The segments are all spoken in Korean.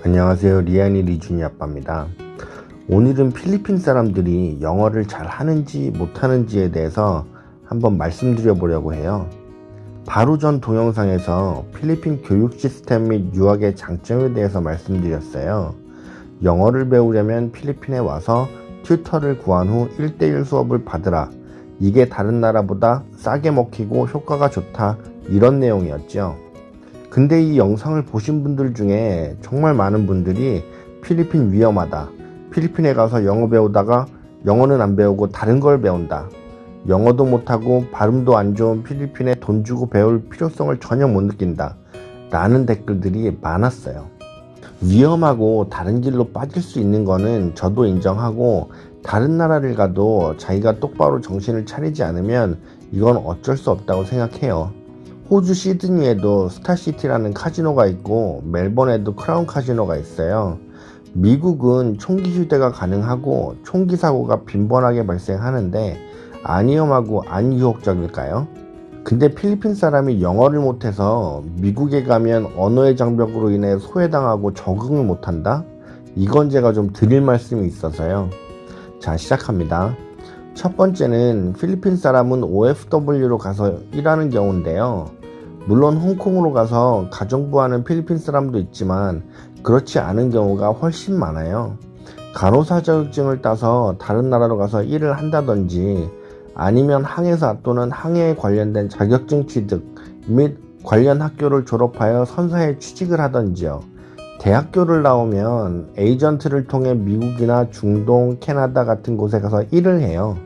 안녕하세요. 리안이 리준이 아빠입니다. 오늘은 필리핀 사람들이 영어를 잘 하는지 못하는지에 대해서 한번 말씀드려 보려고 해요. 바로 전 동영상에서 필리핀 교육 시스템 및 유학의 장점에 대해서 말씀드렸어요. 영어를 배우려면 필리핀에 와서 튜터를 구한 후 1:1 수업을 받으라. 이게 다른 나라보다 싸게 먹히고 효과가 좋다. 이런 내용이었죠. 근데 이 영상을 보신 분들 중에 정말 많은 분들이 필리핀 위험하다. 필리핀에 가서 영어 배우다가 영어는 안 배우고 다른 걸 배운다. 영어도 못하고 발음도 안 좋은 필리핀에 돈 주고 배울 필요성을 전혀 못 느낀다. 라는 댓글들이 많았어요. 위험하고 다른 길로 빠질 수 있는 거는 저도 인정하고, 다른 나라를 가도 자기가 똑바로 정신을 차리지 않으면 이건 어쩔 수 없다고 생각해요. 호주 시드니에도 스타시티라는 카지노가 있고 멜번에도 크라운 카지노가 있어요. 미국은 총기 휴대가 가능하고 총기 사고가 빈번하게 발생하는데 안 위험하고 안 유혹적일까요? 근데 필리핀 사람이 영어를 못해서 미국에 가면 언어의 장벽으로 인해 소외당하고 적응을 못한다? 이건 제가 좀 드릴 말씀이 있어서요. 자, 시작합니다. 첫 번째는 필리핀 사람은 OFW로 가서 일하는 경우인데요. 물론 홍콩으로 가서 가정부하는 필리핀 사람도 있지만 그렇지 않은 경우가 훨씬 많아요. 간호사 자격증을 따서 다른 나라로 가서 일을 한다든지, 아니면 항해사 또는 항해에 관련된 자격증 취득 및 관련 학교를 졸업하여 선사에 취직을 하든지요. 대학교를 나오면 에이전트를 통해 미국이나 중동, 캐나다 같은 곳에 가서 일을 해요.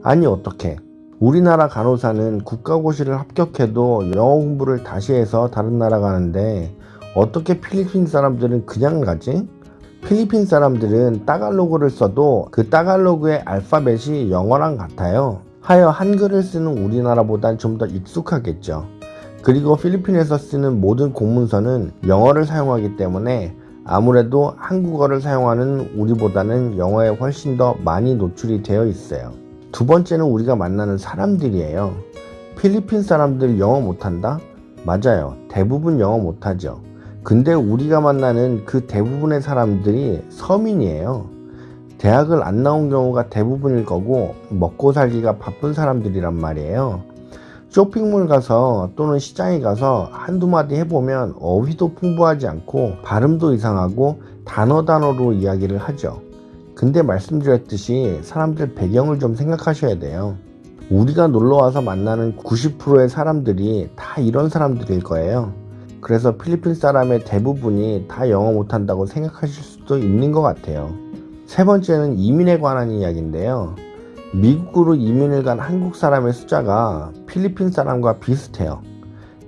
아니 어떻게? 우리나라 간호사는 국가고시를 합격해도 영어 공부를 다시 해서 다른 나라 가는데 어떻게 필리핀 사람들은 그냥 가지? 필리핀 사람들은 따갈로그를 써도 그 따갈로그의 알파벳이 영어랑 같아요. 하여 한글을 쓰는 우리나라보단 좀 더 익숙하겠죠. 그리고 필리핀에서 쓰는 모든 공문서는 영어를 사용하기 때문에 아무래도 한국어를 사용하는 우리보다는 영어에 훨씬 더 많이 노출이 되어 있어요. 두 번째는 우리가 만나는 사람들이에요. 필리핀 사람들 영어 못한다? 맞아요. 대부분 영어 못하죠. 근데 우리가 만나는 그 대부분의 사람들이 서민이에요. 대학을 안 나온 경우가 대부분일 거고 먹고 살기가 바쁜 사람들이란 말이에요. 쇼핑몰 가서 또는 시장에 가서 한두 마디 해보면 어휘도 풍부하지 않고 발음도 이상하고 단어로 이야기를 하죠. 근데 말씀드렸듯이 사람들 배경을 좀 생각하셔야 돼요. 우리가 놀러와서 만나는 90%의 사람들이 다 이런 사람들일 거예요. 그래서 필리핀 사람의 대부분이 다 영어 못한다고 생각하실 수도 있는 것 같아요. 세 번째는 이민에 관한 이야기인데요. 미국으로 이민을 간 한국 사람의 숫자가 필리핀 사람과 비슷해요.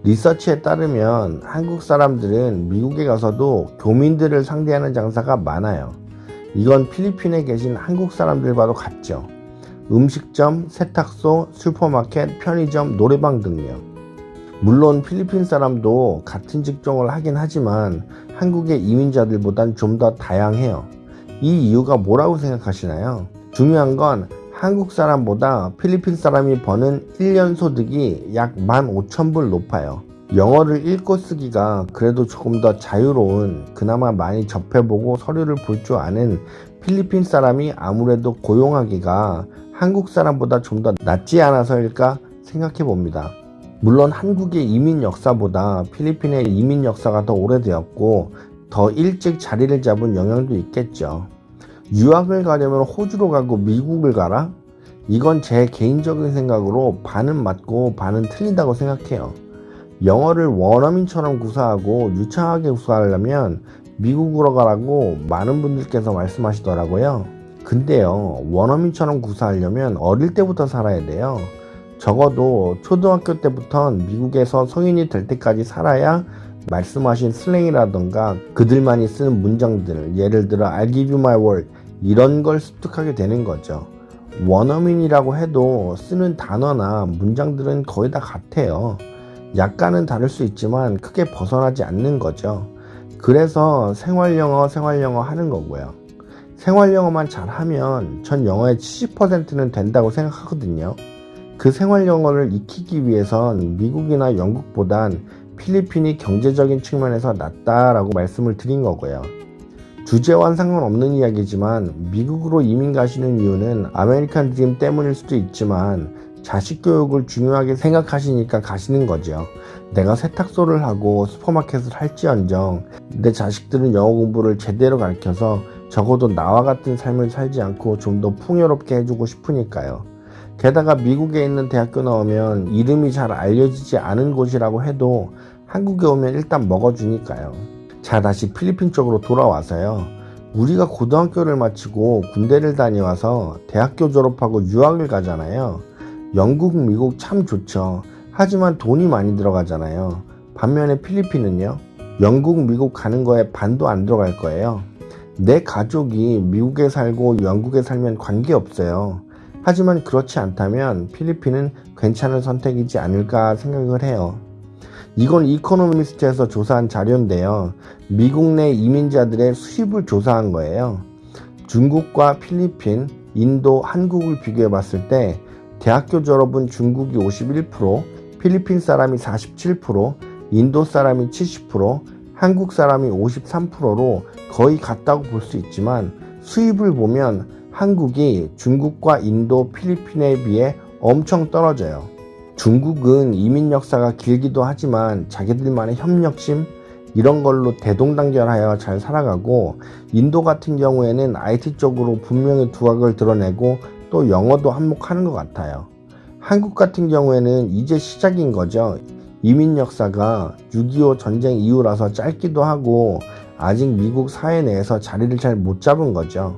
리서치에 따르면 한국 사람들은 미국에 가서도 교민들을 상대하는 장사가 많아요. 이건 필리핀에 계신 한국 사람들과도 같죠. 음식점, 세탁소, 슈퍼마켓, 편의점, 노래방 등요. 물론 필리핀 사람도 같은 직종을 하긴 하지만 한국의 이민자들보단 좀 더 다양해요. 이 이유가 뭐라고 생각하시나요? 중요한 건 한국 사람보다 필리핀 사람이 버는 1년 소득이 약 15,000불 높아요. 영어를 읽고 쓰기가 그래도 조금 더 자유로운, 그나마 많이 접해보고 서류를 볼 줄 아는 필리핀 사람이 아무래도 고용하기가 한국 사람보다 좀 더 낫지 않아서일까 생각해 봅니다. 물론 한국의 이민 역사보다 필리핀의 이민 역사가 더 오래되었고 더 일찍 자리를 잡은 영향도 있겠죠. 유학을 가려면 호주로 가고 미국을 가라? 이건 제 개인적인 생각으로 반은 맞고 반은 틀리다고 생각해요. 영어를 원어민처럼 구사하고 유창하게 구사하려면 미국으로 가라고 많은 분들께서 말씀하시더라고요. 근데요, 원어민처럼 구사하려면 어릴 때부터 살아야 돼요. 적어도 초등학교 때부터는 미국에서 성인이 될 때까지 살아야 말씀하신 슬랭이라던가 그들만이 쓰는 문장들, 예를 들어 I'll give you my word, 이런 걸 습득하게 되는 거죠. 원어민이라고 해도 쓰는 단어나 문장들은 거의 다 같아요. 약간은 다를 수 있지만 크게 벗어나지 않는 거죠. 그래서 생활영어 하는 거고요. 생활영어만 잘하면 전 영어의 70%는 된다고 생각하거든요. 그 생활영어를 익히기 위해선 미국이나 영국보단 필리핀이 경제적인 측면에서 낫다라고 말씀을 드린 거고요. 주제와는 상관없는 이야기지만 미국으로 이민 가시는 이유는 아메리칸 드림 때문일 수도 있지만 자식 교육을 중요하게 생각하시니까 가시는 거죠. 내가 세탁소를 하고 슈퍼마켓을 할지언정 내 자식들은 영어 공부를 제대로 가르쳐서 적어도 나와 같은 삶을 살지 않고 좀 더 풍요롭게 해주고 싶으니까요. 게다가 미국에 있는 대학교 나오면 이름이 잘 알려지지 않은 곳이라고 해도 한국에 오면 일단 먹어주니까요. 자, 다시 필리핀 쪽으로 돌아와서요. 우리가 고등학교를 마치고 군대를 다녀와서 대학교 졸업하고 유학을 가잖아요. 영국, 미국 참 좋죠. 하지만 돈이 많이 들어가잖아요. 반면에 필리핀은요. 영국, 미국 가는 거에 반도 안 들어갈 거예요. 내 가족이 미국에 살고 영국에 살면 관계없어요. 하지만 그렇지 않다면 필리핀은 괜찮은 선택이지 않을까 생각을 해요. 이건 이코노미스트에서 조사한 자료인데요. 미국 내 이민자들의 수입을 조사한 거예요. 중국과 필리핀, 인도, 한국을 비교해 봤을 때 대학교 졸업은 중국이 51%, 필리핀 사람이 47%, 인도 사람이 70%, 한국 사람이 53%로 거의 같다고 볼 수 있지만 수입을 보면 한국이 중국과 인도, 필리핀에 비해 엄청 떨어져요. 중국은 이민 역사가 길기도 하지만 자기들만의 협력심 이런 걸로 대동단결하여 잘 살아가고, 인도 같은 경우에는 IT 쪽으로 분명히 두각을 드러내고 또 영어도 한몫하는 것 같아요. 한국 같은 경우에는 이제 시작인 거죠. 이민 역사가 6.25 전쟁 이후라서 짧기도 하고 아직 미국 사회 내에서 자리를 잘 못 잡은 거죠.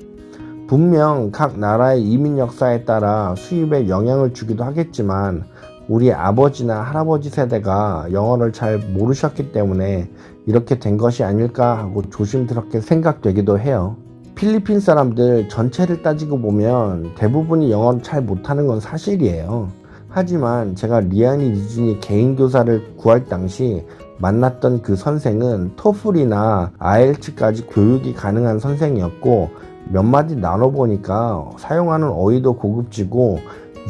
분명 각 나라의 이민 역사에 따라 수입에 영향을 주기도 하겠지만 우리 아버지나 할아버지 세대가 영어를 잘 모르셨기 때문에 이렇게 된 것이 아닐까 하고 조심스럽게 생각되기도 해요. 필리핀 사람들 전체를 따지고 보면 대부분이 영어를 잘 못하는 건 사실이에요. 하지만 제가 리안이 리준이 개인 교사를 구할 당시 만났던 그 선생은 토플이나 IELTS까지 교육이 가능한 선생이었고, 몇 마디 나눠보니까 사용하는 어휘도 고급지고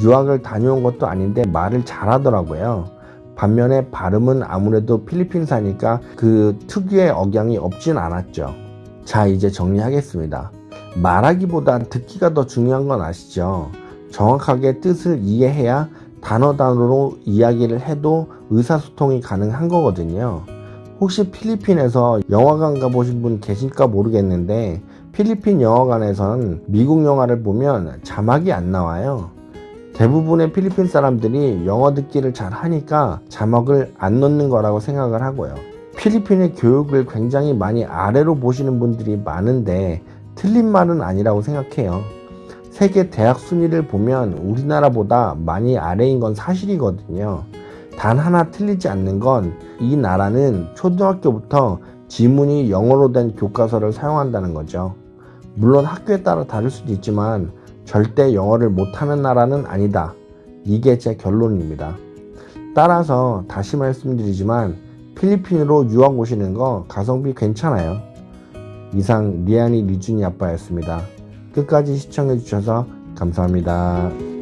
유학을 다녀온 것도 아닌데 말을 잘하더라고요. 반면에 발음은 아무래도 필리핀사니까 그 특유의 억양이 없진 않았죠. 자, 이제 정리하겠습니다. 말하기보다 듣기가 더 중요한 건 아시죠? 정확하게 뜻을 이해해야 단어로 이야기를 해도 의사소통이 가능한 거거든요. 혹시 필리핀에서 영화관 가보신 분 계실까 모르겠는데 필리핀 영화관에선 미국 영화를 보면 자막이 안 나와요. 대부분의 필리핀 사람들이 영어 듣기를 잘 하니까 자막을 안 넣는 거라고 생각을 하고요. 필리핀의 교육을 굉장히 많이 아래로 보시는 분들이 많은데 틀린 말은 아니라고 생각해요. 세계 대학 순위를 보면 우리나라보다 많이 아래인 건 사실이거든요. 단 하나 틀리지 않는 건 이 나라는 초등학교부터 지문이 영어로 된 교과서를 사용한다는 거죠. 물론 학교에 따라 다를 수도 있지만 절대 영어를 못하는 나라는 아니다. 이게 제 결론입니다. 따라서 다시 말씀드리지만 필리핀으로 유학 오시는 거 가성비 괜찮아요. 이상 리안이 리준이 아빠였습니다. 끝까지 시청해 주셔서 감사합니다.